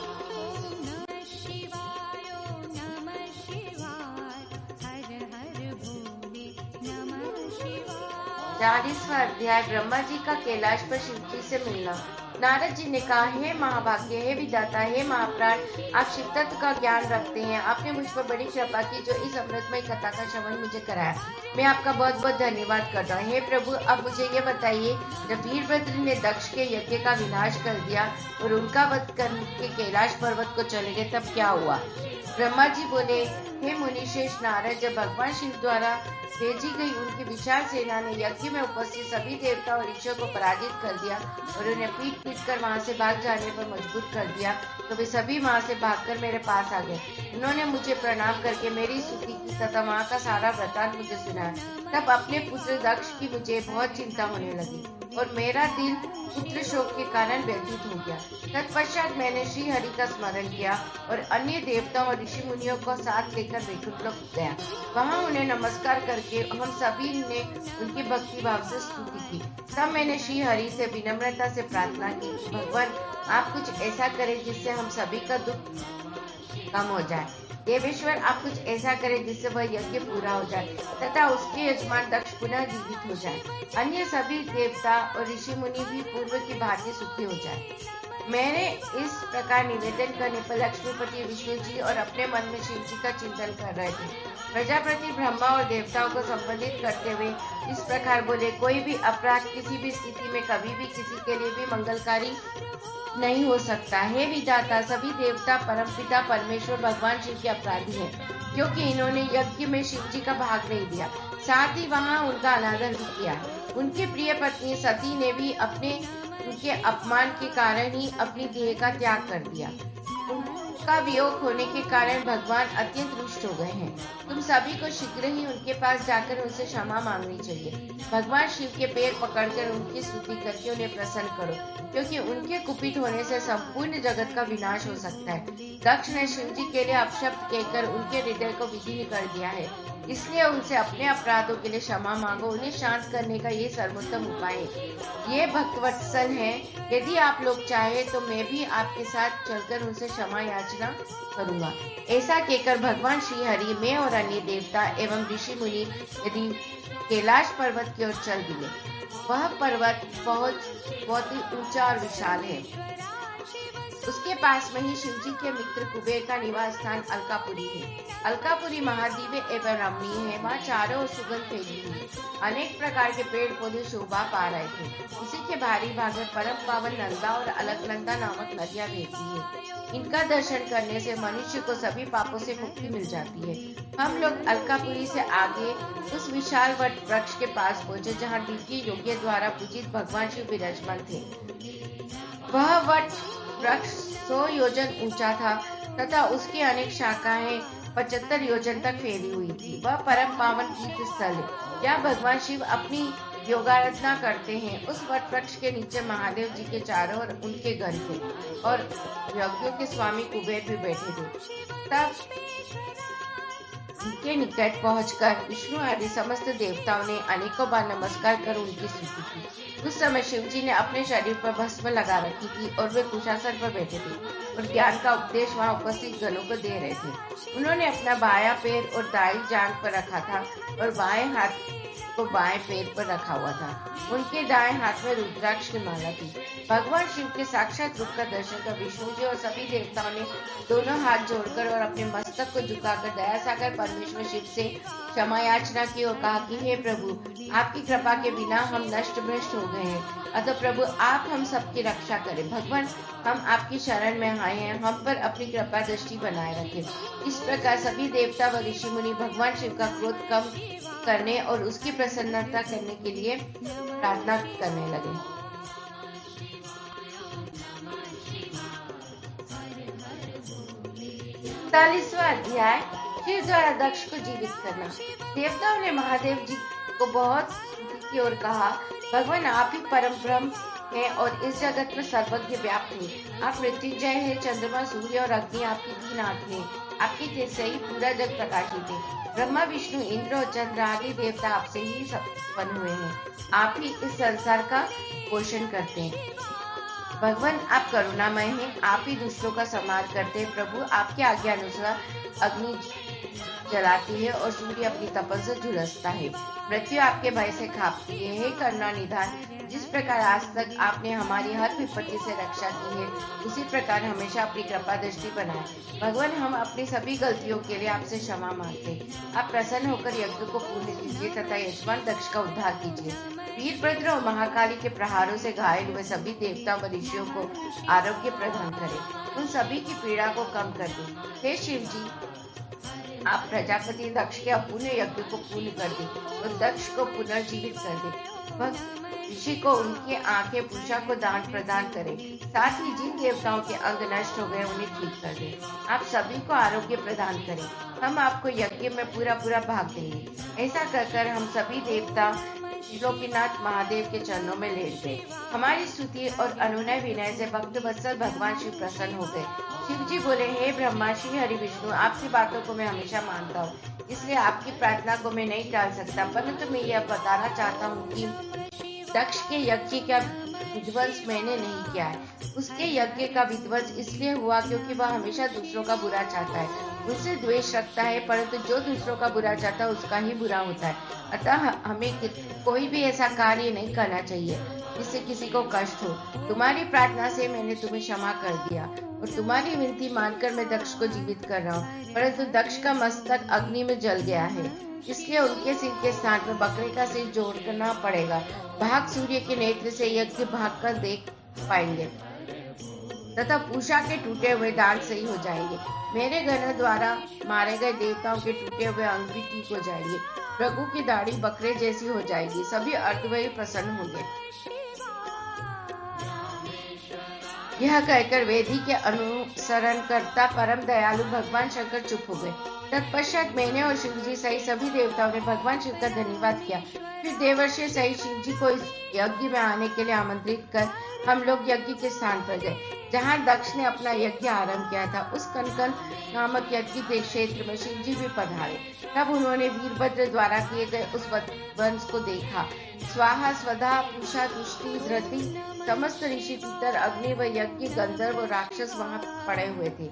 40वां अध्याय ब्रह्मा जी का कैलाश पर शिव जी से मिलना। नारद जी ने कहा, हे महाभाग्य, हे विधाता, हे महाप्राण, आप शिव तत्व का ज्ञान रखते हैं। आपने मुझ पर बड़ी कृपा की जो इस अमृतमय कथा का श्रवण मुझे कराया। मैं आपका बहुत बहुत धन्यवाद करता हूँ। हे प्रभु, अब मुझे ये बताइए, जब वीरभद्र ने दक्ष के यज्ञ का विनाश कर दिया और उनका वध करके कैलाश पर्वत को चले गए, तब क्या हुआ? ब्रह्मा जी बोले, हे मुनिश्रेष्ठ नारद, जब भगवान शिव द्वारा भेजी गई उनकी विशाल सेना ने यज्ञ में उपस्थित सभी देवता और ऋषियों को पराजित कर दिया और उन्हें पीट पीट कर वहां से भाग जाने पर मजबूर कर दिया, तो वे सभी वहां से भागकर मेरे पास आ गए। उन्होंने मुझे प्रणाम करके मेरी स्तुति की तथा वहां का सारा वृतांत मुझे सुनाया। तब अपने पुत्र दक्ष की मुझे बहुत चिंता होने लगी और मेरा दिल पुत्र शोक के कारण व्यतीत हो गया। तत्पश्चात मैंने श्री हरि का स्मरण किया और अन्य देवताओं और ऋषि मुनियों को साथ लेकर वैकुंठ लोक गया। वहां उन्हें नमस्कार करके हम सभी ने उनकी भक्ति भाव से स्तुति की। तब मैंने श्री हरि से विनम्रता से प्रार्थना की, भगवान आप कुछ ऐसा करें जिससे हम सभी का दुख कम हो जाए। देवेश्वर, आप कुछ ऐसा करें जिससे वह यज्ञ पूरा हो जाए तथा उसके यजमान दक्ष पुनः जीवित हो जाए। अन्य सभी देवता और ऋषि मुनि भी पूर्व की भांति सुखी हो जाए। मैंने इस प्रकार निवेदन करने पर लक्ष्मीपति विष्णु जी और अपने मन में शिव जी का चिंतन कर रहे थे। प्रजापति ब्रह्मा और देवताओं को संबोधित करते हुए इस प्रकार बोले, कोई भी अपराध किसी भी स्थिति में कभी भी किसी के लिए भी मंगलकारी नहीं हो सकता। हे विधाता, सभी देवता परमपिता परमेश्वर भगवान शिव के अपराधी हैं, क्योंकि इन्होंने यज्ञ में शिव जी का भाग नहीं दिया, साथ ही वहां उनका अनादर भी किया। उनकी प्रिय पत्नी सती ने भी उनके अपमान के कारण ही अपनी देह का त्याग कर दिया। उनका वियोग होने के कारण भगवान अत्यंत रुष्ट हो गए हैं। तुम सभी को शीघ्र ही उनके पास जाकर उनसे क्षमा मांगनी चाहिए। भगवान शिव के पैर पकड़कर उनकी स्तुति करके उन्हें प्रसन्न करो, क्योंकि उनके कुपित होने से संपूर्ण जगत का विनाश हो सकता है। दक्ष ने शिव जी के लिए अपशब्द कहकर उनके हृदय को विदीर्ण कर दिया है, इसलिए उनसे अपने अपराधों के लिए क्षमा मांगो। उन्हें शांत करने का ये सर्वोत्तम उपाय है। ये भक्तवत्सल है, यदि आप लोग चाहे तो मैं भी आपके साथ चलकर उनसे क्षमा याचना करूंगा। ऐसा कहकर भगवान श्री हरि, मैं और अन्य देवता एवं ऋषि मुनि यदि कैलाश पर्वत की ओर चल दिए। वह पर्वत बहुत ही ऊंचा और विशाल है। उसके पास में ही शिव जी के मित्र कुबेर का निवास स्थान अलकापुरी है। अलकापुरी महादिव्य एवं रमणीय है। वहाँ चारों ओर सुगंध फैली हुई, अनेक प्रकार के पेड़ पौधे शोभा पा रहे थे। उसी के भारी भाग में परम पावन नंदा और अलकनंदा नामक नदियां बहती है। इनका दर्शन करने से मनुष्य को सभी पापों से मुक्ति मिल जाती है। हम लोग अलकापुरी से आगे उस विशाल वट वृक्ष के पास पहुंचे, जहाँ दिव्य योग्य द्वारा पूजित भगवान शिव विराजमान थे। वह वट वृक्ष 100 योजन ऊंचा था तथा उसकी अनेक शाखाएं 75 योजन तक फैली हुई थी। वह परम पावन तीर्थ स्थल है, यहाँ भगवान शिव अपनी योगाराधना करते हैं। उस वट वृक्ष के नीचे महादेव जी के चारों ओर उनके घर थे और यज्ञों के स्वामी कुबेर भी बैठे थे। तब उनके निकट पहुंचकर विष्णु आदि समस्त देवताओं ने अनेकों बार नमस्कार कर उनकी स्तुति की। उस समय शिव जी ने अपने शरीर पर भस्म लगा रखी थी और वे कुशासन पर बैठे थे और ज्ञान का उपदेश वहां उपस्थित गणों को दे रहे थे। उन्होंने अपना बायां पैर और दाई जांघ पर रखा था और बाएं हाथ को बाएं पैर पर रखा हुआ था। उनके दाएं हाथ में रुद्राक्ष की माला थी। भगवान शिव के साक्षात रूप का दर्शन कर विष्णु जी और सभी देवताओं ने दोनों हाथ जोड़कर और अपने मस्तक को झुकाकर दया सागर परमेश्वर शिव से क्षमा याचना की और कहा कि हे प्रभु, आपकी कृपा के बिना हम नष्ट भ्रष्ट हो गए हैं, अतः प्रभु आप हम सबकी रक्षा करें। भगवान, हम आपकी शरण में आए हैं, हम पर अपनी कृपा दृष्टि बनाए रखें। इस प्रकार सभी देवता व ऋषि मुनि भगवान शिव का क्रोध कम करने और उसकी प्रसन्नता करने के लिए प्रार्थना करने लगे। 41वां अध्याय, शिव द्वारा दक्ष को जीवित करना। देवताओं ने महादेव जी को बहुत स्तुति की और कहा, भगवान आप ही परम ब्रह्म हैं और इस जगत में सर्वज्ञ व्याप्त हैं। आप मृत्युंजय है, चंद्रमा सूर्य और अग्नि आपकी तीन आंखें हैं। आपके तेज से ही पूरा जग प्रकाशित है। ब्रह्मा विष्णु इंद्र और चंद्र आदि देवता आपसे ही उत्पन्न हुए हैं। आप ही इस संसार का पोषण करते हैं। भगवान आप करुणामय हैं, आप ही दुष्टों का संहार करते हैं। प्रभु आपके आज्ञा अनुसार अग्नि जलाती है और सूर्य अपनी तपन से झुलसता है। मृत्यु आपके भय से कांपती है। हे करुणा निधान, जिस प्रकार आज तक आपने हमारी हर विपत्ति से रक्षा की है, उसी प्रकार हमेशा अपनी कृपा दृष्टि बनाए। भगवान, हम अपनी सभी गलतियों के लिए आपसे क्षमा मांगते हैं। आप प्रसन्न होकर यज्ञ को पूर्ण कीजिए तथा यजमान दक्ष का उद्धार कीजिए। वीरभद्र और महाकाली के प्रहारों से घायल हुए सभी देवता व ऋषियों को आरोग्य प्रदान करें। उन सभी की पीड़ा को कम कर दें। हे शिव जी, आप प्रजापति दक्ष के अपूर्ण यज्ञ को पूर्ण कर दे और दक्ष को पुनर्जीवित कर दे। भक्त ऋषि को उनकी आंखें पूषा को दान प्रदान करें। साथ ही जिन देवताओं के अंग नष्ट हो गए उन्हें ठीक कर दे। आप सभी को आरोग्य प्रदान करें। हम आपको यज्ञ में पूरा भाग देंगे। ऐसा कर हम सभी देवता त्रिलोकीनाथ महादेव के चरणों में लेट गए। हमारी स्तुति और अनुनय विनय से भक्त वत्सल भगवान शिव प्रसन्न हो गए। शिव जी बोले, हे ब्रह्मा श्री हरि विष्णु, आपकी बातों को मैं हमेशा मानता हूँ, इसलिए आपकी प्रार्थना को मैं नहीं टाल सकता। परंतु मैं यह बताना चाहता हूँ कि दक्ष के यज्ञ का विध्वंस मैंने नहीं किया है। उसके यज्ञ का विध्वंस इसलिए हुआ क्योंकि वह हमेशा दूसरों का बुरा चाहता है, उससे द्वेष रखता है, परंतु जो दूसरों का बुरा चाहता है उसका ही बुरा होता है। अतः हमें कोई भी ऐसा कार्य नहीं करना चाहिए जिससे किसी को कष्ट हो। तुम्हारी प्रार्थना से मैंने तुम्हें क्षमा कर दिया और तुम्हारी विनती मानकर मैं दक्ष को जीवित कर रहा हूँ, परंतु दक्ष का मस्तक अग्नि में जल गया है, इसलिए उनके सिर के स्थान पर बकरे का सिर जोड़ना पड़ेगा। भाग सूर्य के नेत्र से यज्ञ भाग कर देख पाएंगे तथा पूषा के टूटे हुए दांत सही हो जाएंगे। मेरे गण द्वारा मारे गए देवताओं के टूटे हुए अंग भी ठीक हो जाएंगे। प्रभु की दाढ़ी बकरे जैसी हो जाएगी। सभी अर्धवयी प्रसन्न होंगे। यह कहकर वेदी के अनुसरण करता परम दयालु भगवान शंकर चुप हो गए। तत्पश्चात मैंने और शिव जी सहित सभी देवताओं ने भगवान शिव का धन्यवाद किया। फिर देवर्षि सहित शिव जी को इस यज्ञ में आने के लिए आमंत्रित कर हम लोग यज्ञ के स्थान पर गए जहाँ दक्ष ने अपना यज्ञ आरंभ किया था। उस कनकन नामक यज्ञ के क्षेत्र में शिव जी भी पधारे। तब उन्होंने वीरभद्र द्वारा किए गए उस वंश को देखा। स्वाहा स्वधा पूषा तुष्टि धृति समस्त ऋषि पितर अग्नि व यज्ञ गंधर्व और राक्षस वहां पड़े हुए थे।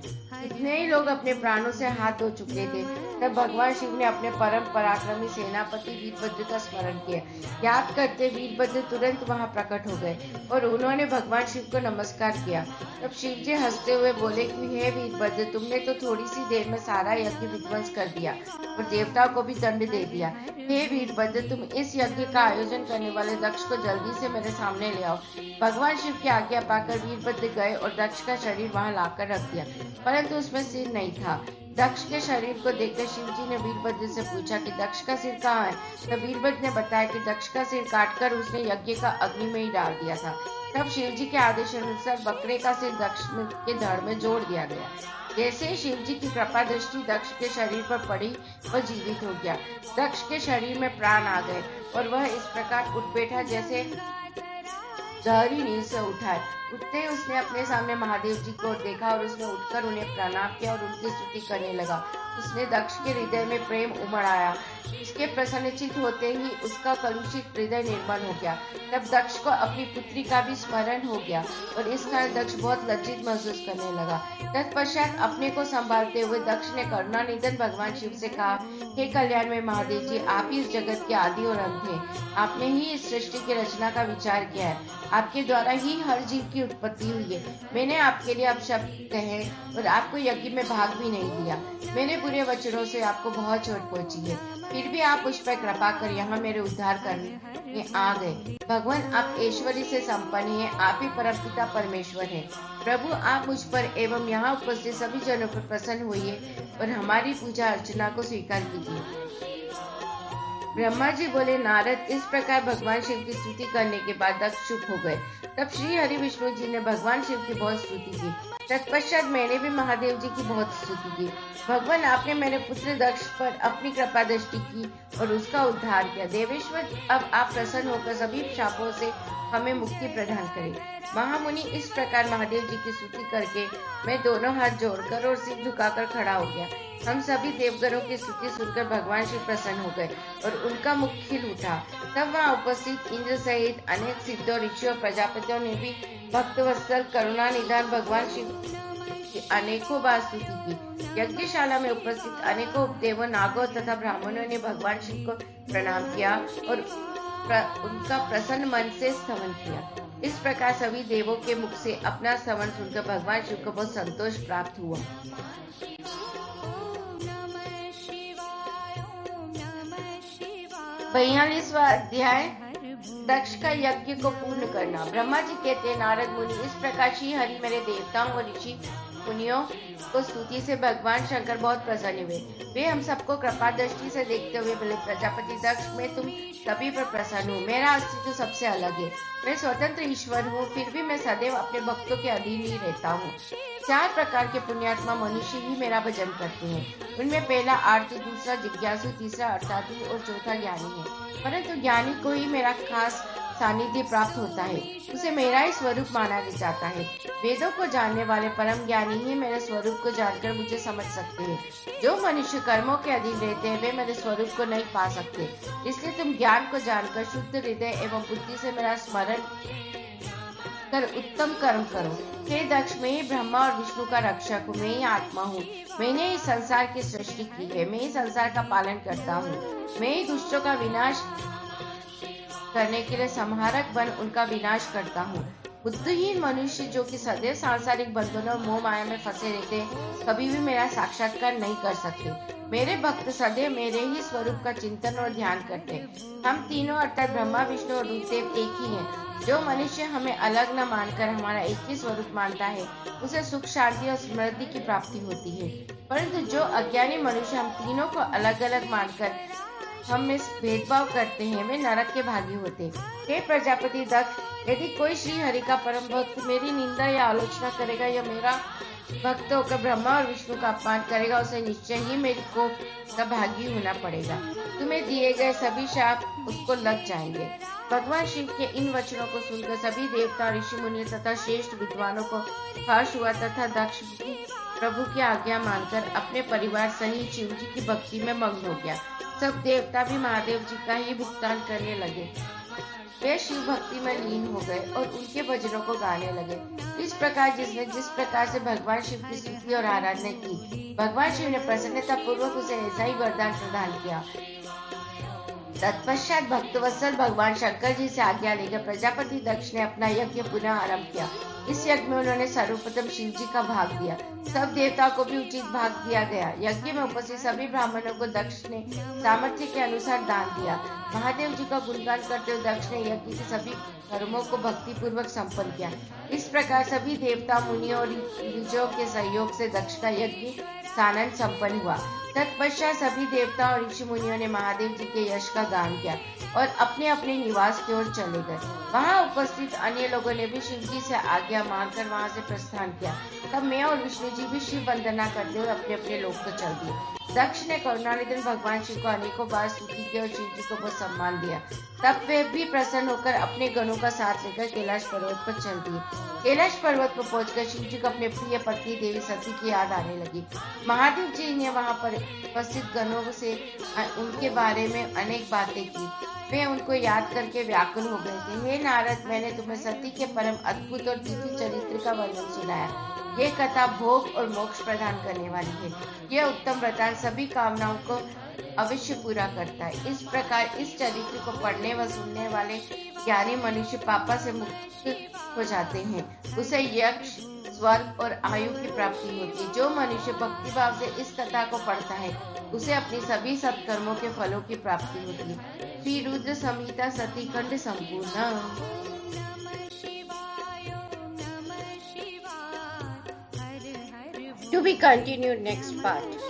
इतने ही लोग अपने प्राणों से हाथ धो चुके थे। तब भगवान शिव ने अपने परम पराक्रमी सेनापति वीरभद्र का स्मरण किया। याद करते वीरभद्र तुरंत वहां प्रकट हो गए और उन्होंने भगवान शिव को नमस्कार किया। तब शिव जी हंसते हुए बोले कि हे वीरभद्र, तुमने तो थोड़ी सी देर में सारा यज्ञ विध्वंस कर दिया और देवताओं को भी दंड दे दिया। हे वीरभद्र, तुम इस यज्ञ का आयोजन करने वाले दक्ष को जल्दी से मेरे सामने ले आओ। भगवान शिव की आज्ञा पाकर वीरभद्र गए और दक्ष का शरीर वहां लाकर रख दिया, परंतु उसमें सिर नहीं था। दक्ष के शरीर को देखकर शिव जी ने वीरभद्र से पूछा कि दक्ष का सिर कहाँ है। तब वीरभद्र ने बताया कि दक्ष का सिर काटकर उसने यज्ञ का अग्नि में ही डाल दिया था। तब शिव जी के आदेश अनुसार बकरे का सिर दक्ष के धड़ में जोड़ दिया गया। जैसे ही शिव जी की कृपा दृष्टि दक्ष के शरीर पर पड़ी, वह जीवित हो गया। दक्ष के शरीर में प्राण आ गए और वह इस प्रकार उठ बैठा जैसे गहरी नींद से उठा है। उठते ही उसने अपने सामने महादेव जी को देखा और उसने उठकर उन्हें प्रणाम किया और उनकी स्तुति करने लगा। उसने दक्ष के हृदय में प्रेम उमड़ आया। उसके प्रसन्नचित्त होते ही उसका कलुषित हृदय निर्मल हो गया। तब दक्ष को अपनी पुत्री का भी स्मरण हो गया और इस कारण दक्ष बहुत लज्जित महसूस करने लगा। तत्पश्चात अपने को संभालते हुए दक्ष ने करुणानिधन भगवान शिव से कहा, हे कल्याण में महादेव जी, आप ही इस जगत के आदि और अंत हैं। आपने ही इस सृष्टि की रचना का विचार किया है। आपके द्वारा ही हर जीव की उत्पत्ति हुई है। मैंने आपके लिए अपशब्द कहे और आपको यज्ञ में भाग भी नहीं दिया। मेरे बुरे वचनों से आपको बहुत चोट पहुंची है, फिर भी आप मुझ पर कृपा कर यहाँ मेरे उद्धार करने आ गए। भगवान, आप ऐश्वर्य से संपन्न हैं। आप ही परमपिता परमेश्वर हैं। प्रभु, आप मुझ पर एवं यहाँ उपस्थित सभी जनों पर प्रसन्न होइए और हमारी पूजा अर्चना को स्वीकार कीजिए। ब्रह्मा जी बोले, नारद, इस प्रकार भगवान शिव की स्तुति करने के बाद दक्ष चुप हो गए। तब श्री हरि विष्णु जी ने भगवान शिव की बहुत स्तुति की। तत्पश्चात मैंने भी महादेव जी की बहुत स्तुति की। भगवान, आपने मेरे पुत्र दक्ष पर अपनी कृपा दृष्टि की और उसका उद्धार किया। देवेश्वर, अब आप प्रसन्न होकर सभी शापों से हमें मुक्ति प्रदान करें। महामुनि, इस प्रकार महादेव जी की स्तुति करके मैं दोनों हाथ जोड़कर और सिर झुकाकर खड़ा हो गया। हम सभी देवगणों की स्तुति सुनकर भगवान शिव प्रसन्न हो गए और उनका मुख खिल उठा। तब वहाँ उपस्थित इंद्र सहित अनेक सिद्धों, ऋषियों, प्रजापतियों ने भी भक्तवत्सल करुणा निधान भगवान शिव की अनेकों बार स्तुति की। यज्ञशाला में उपस्थित अनेकों देवों, नागों तथा ब्राह्मणों ने भगवान शिव को प्रणाम किया और उनका प्रसन्न मन से स्तवन किया। इस प्रकार सभी देवों के मुख से अपना स्तवन सुनकर भगवान शिव को बहुत संतोष प्राप्त हुआ। 42वां अध्याय, दक्ष का यज्ञ को पूर्ण करना। ब्रह्मा जी कहते, नारद मुनि, इस प्रकार श्री हरि मेरे देवताओं और ऋषि मुनियों को स्तुति से भगवान शंकर बहुत प्रसन्न हुए। वे हम सबको कृपा दृष्टि से देखते हुए बोले, प्रजापति दक्ष, मैं तुम सभी पर प्रसन्न हूँ। मेरा अस्तित्व सबसे अलग है। मैं स्वतंत्र ईश्वर हूँ, फिर भी मैं सदैव अपने भक्तों के अधीन ही रहता हूँ। 4 प्रकार के पुण्यात्मा मनुष्य ही मेरा भजन करते हैं। उनमें पहला आर्त, दूसरा जिज्ञासु, तीसरा अर्थार्थी और चौथा ज्ञानी है। परंतु ज्ञानी को ही मेरा खास सानिध्य प्राप्त होता है, उसे मेरा ही स्वरूप माना जाता है। वेदों को जानने वाले परम ज्ञानी ही मेरे स्वरूप को जानकर मुझे समझ सकते हैं। जो मनुष्य कर्मों के अधीन रहते हैं वे मेरे स्वरूप को नहीं पा सकते। इसलिए तुम ज्ञान को जानकर शुद्ध हृदय एवं बुद्धि से मेरा स्मरण कर उत्तम कर्म करो। हे दक्ष, मैं ही ब्रह्मा और विष्णु का रक्षक हूँ। मैं ही आत्मा हूँ। मैंने इस संसार की सृष्टि की है। मैं ही संसार का पालन करता हूँ। मैं ही दुष्टों का विनाश करने के लिए संहारक बन उनका विनाश करता हूँ। बुद्धिहीन मनुष्य जो कि सदैव सांसारिक बंधनों और मोह माया में फंसे रहते, कभी भी मेरा साक्षात्कार नहीं कर सकते। मेरे भक्त सदैव मेरे ही स्वरूप का चिंतन और ध्यान करते। हम तीनों अर्थात ब्रह्मा, विष्णु और रुद्रदेव एक ही हैं। जो मनुष्य हमें अलग न मानकर हमारा एक ही स्वरूप मानता है, उसे सुख, शांति और समृद्धि की प्राप्ति होती है। परंतु जो अज्ञानी मनुष्य हम तीनों को अलग अलग मानकर हम इस भेदभाव करते हैं, वे नरक के भागी होते। हे प्रजापति दक्ष, यदि कोई श्री हरि का परम भक्त मेरी निंदा या आलोचना करेगा या मेरा भक्त होकर ब्रह्मा और विष्णु का अपमान करेगा, उसे निश्चय ही मेरी कोप का भागी होना पड़ेगा। तुम्हें दिए गए सभी शाप उसको लग जाएंगे। भगवान शिव के इन वचनों को सुनकर सभी देवता, ऋषि मुनि तथा श्रेष्ठ विद्वानों को हर्ष हुआ तथा दक्ष प्रभु की आज्ञा मानकर अपने परिवार सहित शिव जी की भक्ति में मग्न हो गया। सब देवता भी महादेव जी का ही भुगतान करने लगे। वे शिव भक्ति में लीन हो गए और उनके भजनों को गाने लगे। इस प्रकार जिसने जिस प्रकार से भगवान शिव की स्तुति और आराधना की, भगवान शिव ने प्रसन्नता पूर्वक उसे ऐसा ही वरदान प्रदान किया। तत्पश्चात भक्तवत्सल भगवान शंकर जी से आज्ञा लेकर प्रजापति दक्ष ने अपना यज्ञ पुनः आरंभ किया। इस यज्ञ में उन्होंने सर्वप्रथम शिव जी का भाग दिया। सब देवताओं को भी उचित भाग दिया गया। यज्ञ में उपस्थित सभी ब्राह्मणों को दक्ष ने सामर्थ्य के अनुसार दान दिया। महादेव जी का गुणगान करते हुए दक्ष ने यज्ञ के सभी कर्मों को भक्ति पूर्वक संपन्न किया। इस प्रकार सभी देवता, मुनियों और ऋषियों के सहयोग से दक्ष का यज्ञ सानंद संपन्न हुआ। तत्पश्चात सभी देवता और ऋषि मुनियों ने महादेव जी के यश का गान किया और अपने अपने निवास की ओर चले गए। वहां उपस्थित अन्य लोगों ने भी शिव जी से आज्ञा मांगकर वहां से प्रस्थान किया। तब मैं और विष्णु जी भी शिव वंदना करते हुए अपने अपने लोक को चल दिए। दक्ष ने करुणानिधन भगवान शिव को अनेकों बार स्तुति की और शिव जी को बहुत सम्मान दिया। तब वे भी प्रसन्न होकर अपने गणों का साथ लेकर कैलाश पर्वत पर चल दिए। कैलाश पर्वत पर पहुंचकर शिव जी को अपने प्रिय पत्नी देवी सती की याद आने लगी। महादेव जी ने वहां पर उपस्थित गणों से उनके बारे में अनेक बातें की। वे उनको याद करके व्याकुल हो गए थे। हे नारद, मैंने तुम्हें सती के परम अद्भुत और दिव्य चरित्र का वर्णन सुनाया। ये कथा भोग और मोक्ष प्रदान करने वाली है। यह उत्तम वरदान सभी कामनाओं को अवश्य पूरा करता है। इस प्रकार इस चरित्र को पढ़ने व सुनने वाले ज्ञानी मनुष्य पापा से मुक्त हो जाते हैं। उसे यक्ष, स्वर्ग और आयु की प्राप्ति होती है। जो मनुष्य भक्ति भाव से इस कथा को पढ़ता है, उसे अपनी सभी सत्कर्मों के फलों की प्राप्ति होती है। श्री रुद्र संहिता सती खंड संपूर्ण। To be continued next part.